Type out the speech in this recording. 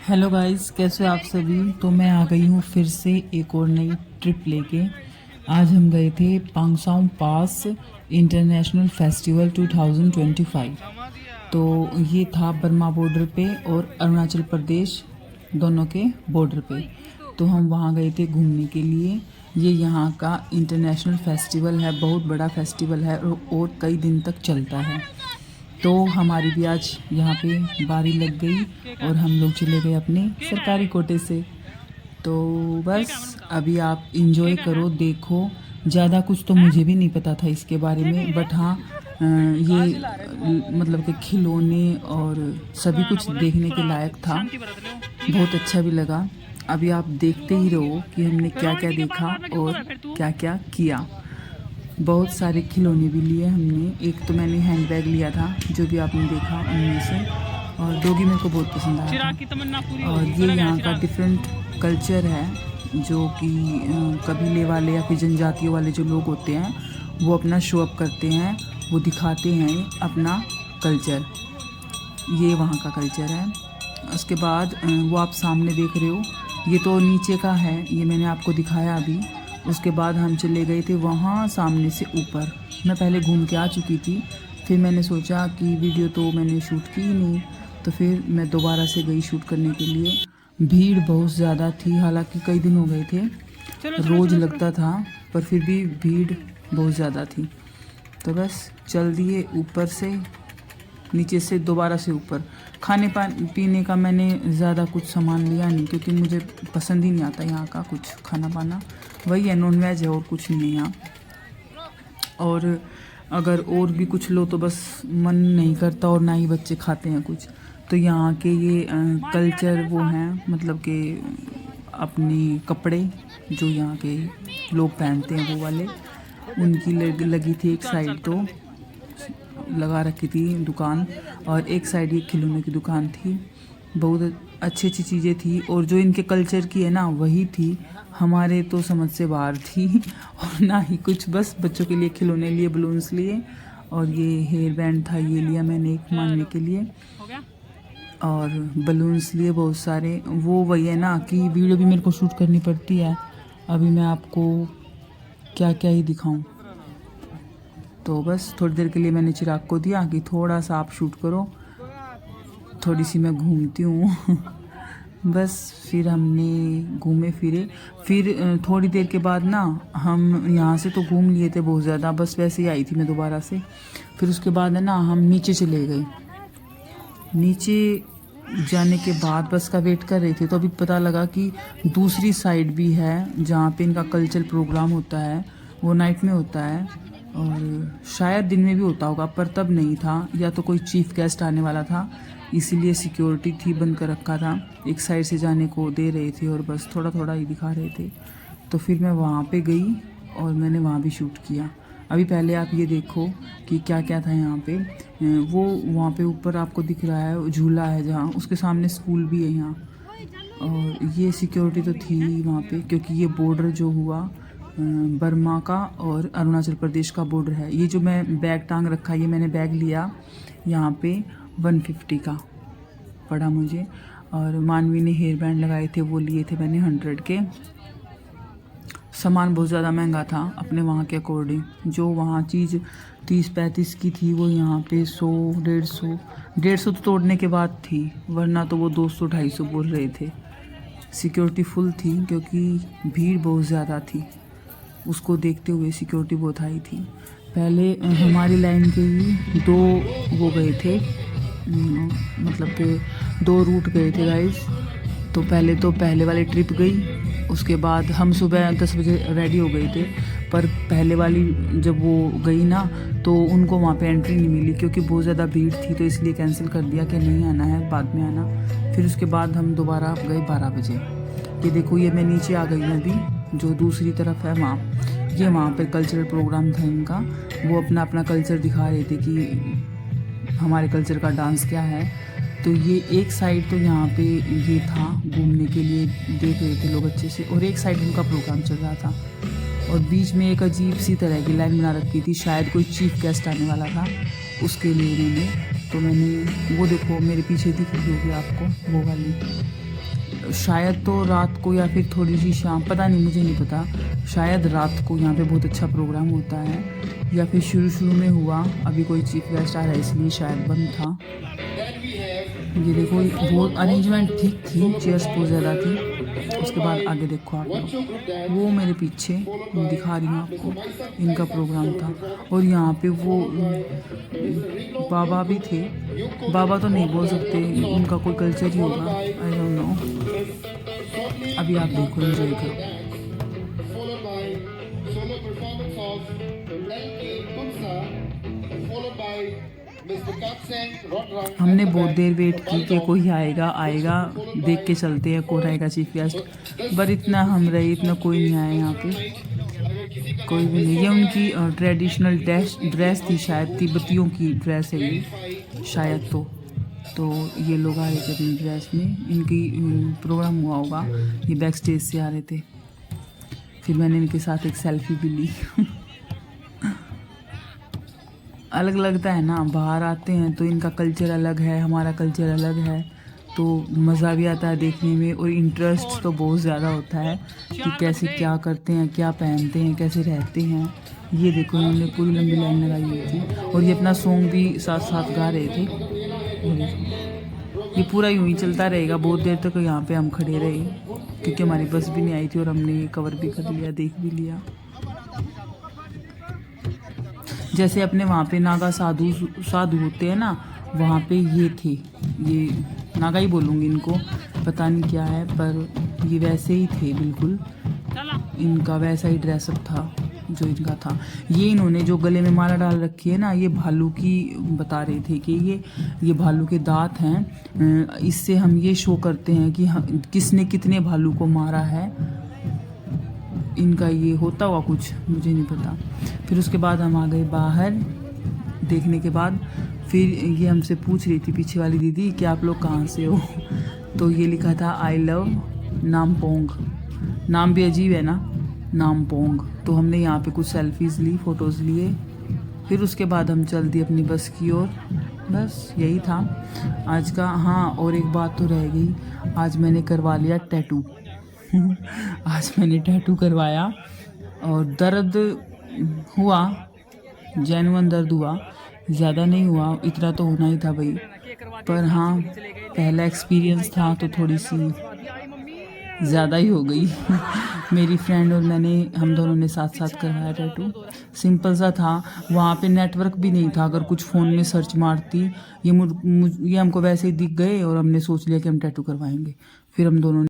Hello guys, कैसे हो आप सभी। तो मैं आ गई हूँ फिर से एक और नई ट्रिप लेके। आज हम गए थे पांगसांग पास इंटरनेशनल फेस्टिवल 2025। तो ये था बर्मा बॉर्डर पे और अरुणाचल प्रदेश दोनों के बॉर्डर पे। तो हम वहाँ गए थे घूमने के लिए। ये यहाँ का इंटरनेशनल फेस्टिवल है, बहुत बड़ा फेस्टिवल है और कई दिन तक चलता है। तो हमारी भी आज यहाँ पे बारी लग गई और हम लोग चले गए अपने सरकारी कोटे से। तो बस अभी आप इंजॉय करो, देखो। ज़्यादा कुछ तो मुझे भी नहीं पता था इसके बारे में, बट हाँ ये मतलब कि खिलौने और सभी कुछ देखने के लायक था। बहुत अच्छा भी लगा। अभी आप देखते ही रहो कि हमने क्या क्या देखा और क्या क्या किया। बहुत सारे खिलौने भी लिए हमने। एक तो मैंने हैंड बैग लिया था, जो भी आपने देखा उनमें से, और डॉगी मेरे को बहुत पसंद आया था। और ये यहाँ का डिफरेंट कल्चर है, जो कि कबीले वाले या फिर जनजातियों वाले जो लोग होते हैं वो अपना शो अप करते हैं, वो दिखाते हैं अपना कल्चर। ये वहाँ का कल्चर है। उसके बाद वो आप सामने देख रहे हो, ये तो नीचे का है, ये मैंने आपको दिखाया अभी। उसके बाद हम चले गए थे वहाँ सामने से ऊपर। मैं पहले घूम के आ चुकी थी, फिर मैंने सोचा कि वीडियो तो मैंने शूट की ही नहीं, तो फिर मैं दोबारा से गई शूट करने के लिए। भीड़ बहुत ज़्यादा थी, हालांकि कई दिन हो गए थे, रोज़ लगता था, पर फिर भी भीड़ बहुत ज़्यादा थी। तो बस चल दिए ऊपर से, नीचे से दोबारा से ऊपर। खाने पीने का मैंने ज़्यादा कुछ सामान लिया नहीं, क्योंकि मुझे पसंद ही नहीं आता यहाँ का कुछ खाना पाना। वही है, नॉन वेज है और कुछ नहीं है यहाँ। और अगर और भी कुछ लो तो बस मन नहीं करता, और ना ही बच्चे खाते हैं कुछ। तो यहाँ के ये कल्चर वो हैं, मतलब कि अपने कपड़े जो यहाँ के लोग पहनते हैं वो वाले, उनकी लगी थी एक साइड, तो लगा रखी थी दुकान, और एक साइड ये खिलौने की दुकान थी। बहुत अच्छी अच्छी चीज़ें थी, और जो इनके कल्चर की है ना वही थी, हमारे तो समझ से बाहर थी। और ना ही कुछ, बस बच्चों के लिए खिलौने लिए, बलून्स लिए, और ये हेयर बैंड था, ये लिया मैंने एक मांगने के लिए, और बलून्स लिए बहुत सारे। वो वही है ना कि वीडियो भी मेरे को शूट करनी पड़ती है। अभी मैं आपको क्या क्या ही दिखाऊं। तो बस थोड़ी देर के लिए मैंने चिराग को दिया कि थोड़ा सा आप शूट करो, थोड़ी सी मैं घूमती हूँ। बस फिर हमने घूमे फिरे। फिर थोड़ी देर के बाद ना हम यहाँ से तो घूम लिए थे बहुत ज़्यादा, बस वैसे ही आई थी मैं दोबारा से। फिर उसके बाद है ना हम नीचे चले गए। नीचे जाने के बाद बस का वेट कर रहे थे, तो अभी पता लगा कि दूसरी साइड भी है जहाँ पे इनका कल्चरल प्रोग्राम होता है। वो नाइट में होता है, और शायद दिन में भी होता होगा, पर तब नहीं था, या तो कोई चीफ गेस्ट आने वाला था, इसीलिए सिक्योरिटी थी, बंद कर रखा था। एक साइड से जाने को दे रहे थे और बस थोड़ा थोड़ा ही दिखा रहे थे। तो फिर मैं वहाँ पे गई और मैंने वहाँ भी शूट किया। अभी पहले आप ये देखो कि क्या क्या था यहाँ पे। वो वहाँ पे ऊपर आपको दिख रहा है झूला है, जहाँ उसके सामने स्कूल भी है यहाँ। और ये सिक्योरिटी तो थी वहाँ पे, क्योंकि ये बॉर्डर जो हुआ बर्मा का और अरुणाचल प्रदेश का बॉर्डर है। ये जो मैं बैग टांग रखा, ये मैंने बैग लिया यहाँ पे 150 का पड़ा मुझे। और मानवी ने हेयर बैंड लगाए थे, वो लिए थे मैंने 100 के। सामान बहुत ज़्यादा महंगा था अपने वहाँ के अकॉर्डिंग। जो वहाँ चीज़ 30-35 की थी, वो यहाँ पे 100-150 तो तोड़ने के बाद थी, वरना तो वो 200-250 बोल रहे थे। सिक्योरिटी फुल थी, क्योंकि भीड़ बहुत ज़्यादा थी, उसको देखते हुए सिक्योरिटी बहुत हाई थी। पहले हमारी लाइन के ही दो वो गए थे, मतलब कि 2 रूट गए थे गाइस। तो पहले वाली ट्रिप गई, उसके बाद हम सुबह 10 बजे रेडी हो गए थे, पर पहले वाली जब वो गई ना, तो उनको वहाँ पे एंट्री नहीं मिली, क्योंकि बहुत ज़्यादा भीड़ थी, तो इसलिए कैंसिल कर दिया कि नहीं आना है, बाद में आना। फिर उसके बाद हम दोबारा गए 12 बजे। ये देखो, ये मैं नीचे आ गई हूँ अभी, जो दूसरी तरफ है वहाँ, ये वहाँ पर कल्चरल प्रोग्राम था इनका। वो अपना अपना कल्चर दिखा रहे थे कि हमारे कल्चर का डांस क्या है। तो ये एक साइड तो यहाँ पे ये था, घूमने के लिए देख रहे थे लोग अच्छे से, और एक साइड उनका प्रोग्राम चल रहा था। और बीच में एक अजीब सी तरह की लाइन बना रखी थी, शायद कोई चीफ गेस्ट आने वाला था, उसके लिए मैंने, तो मैंने वो देखो मेरे पीछे दिख रही होगी आपको वो वाली, शायद तो रात को या फिर थोड़ी सी शाम, पता नहीं, मुझे नहीं पता, शायद रात को यहाँ पे बहुत अच्छा प्रोग्राम होता है या फिर शुरू में हुआ। अभी कोई चीफ गेस्ट आ रहा है इसलिए शायद बंद था। ये देखो बहुत अरेंजमेंट ठीक थी, चेयर्स बहुत ज़्यादा थी। उसके बाद आगे देखो आप लोग, वो मेरे पीछे दिखा रही हूँ आपको, इनका प्रोग्राम था। और यहाँ पे वो बाबा भी थे, बाबा तो नहीं बोल सकते, उनका कोई कल्चर ही होगा, आई डोंट नो। अभी आप देखो, एंजॉय करो। हमने बहुत देर वेट की कि कोई आएगा, देख के चलते हैं कौन आएगा चीफ गेस्ट, पर इतना हम रहे, इतना कोई नहीं आया यहाँ पे, कोई भी नहीं। ये उनकी ट्रेडिशनल ड्रेस थी, शायद तिब्बतियों की ड्रेस है ये शायद, तो ये लोग आ रहे थे अपनी ड्रेस में, इनकी प्रोग्राम हुआ होगा, ये बैक स्टेज से आ रहे थे। फिर मैंने इनके साथ एक सेल्फी भी ली। अलग लगता है ना, बाहर आते हैं तो इनका कल्चर अलग है, हमारा कल्चर अलग है, तो मज़ा भी आता है देखने में, और इंटरेस्ट तो बहुत ज़्यादा होता है कि कैसे क्या करते हैं, क्या पहनते हैं, कैसे रहते हैं। ये देखो इन्होंने पूरी लंबी लाइन लगाई हुई थी, और ये अपना सॉन्ग भी साथ साथ गा रहे थे। ये पूरा यूँ ही चलता रहेगा, बहुत देर तक यहाँ पे हम खड़े रहे, क्योंकि हमारी बस भी नहीं आई थी और हमने ये कवर भी कर लिया, देख भी लिया। जैसे अपने वहाँ पे नागा साधु होते हैं ना, वहाँ पे ये थे, ये नागा ही बोलूँगी इनको, पता नहीं क्या है, पर ये वैसे ही थे बिल्कुल, इनका वैसा ही ड्रेसअप था जो इनका था। ये इन्होंने जो गले में माला डाल रखी है ना, ये भालू की बता रहे थे कि ये भालू के दांत हैं, इससे हम ये शो करते हैं कि किसने कितने भालू को मारा है। इनका ये होता हुआ कुछ, मुझे नहीं पता। फिर उसके बाद हम आ गए बाहर, देखने के बाद फिर ये हमसे पूछ रही थी पीछे वाली दीदी कि आप लोग कहाँ से हो, तो ये लिखा था आई लव नामपोंग, नाम भी अजीब है ना, नामपोंग। तो हमने यहाँ पे कुछ सेल्फीज़ ली, फ़ोटोज़ लिए, फिर उसके बाद हम चल दिए अपनी बस की ओर। बस यही था आज का। हाँ, और एक बात तो रह गई, आज मैंने करवा लिया टैटू। आज मैंने टैटू करवाया और दर्द हुआ, जेन्युइन दर्द हुआ, ज़्यादा नहीं हुआ, इतना तो होना ही था भाई, पर हाँ पहला एक्सपीरियंस था तो थोड़ी सी ज़्यादा ही हो गई। मेरी फ्रेंड और मैंने, हम दोनों ने साथ साथ करवाया टैटू। सिंपल सा था, वहाँ पे नेटवर्क भी नहीं था, अगर कुछ फ़ोन में सर्च मारती, ये हमको वैसे ही दिख गए और हमने सोच लिया कि हम टैटू करवाएंगे। फिर हम दोनों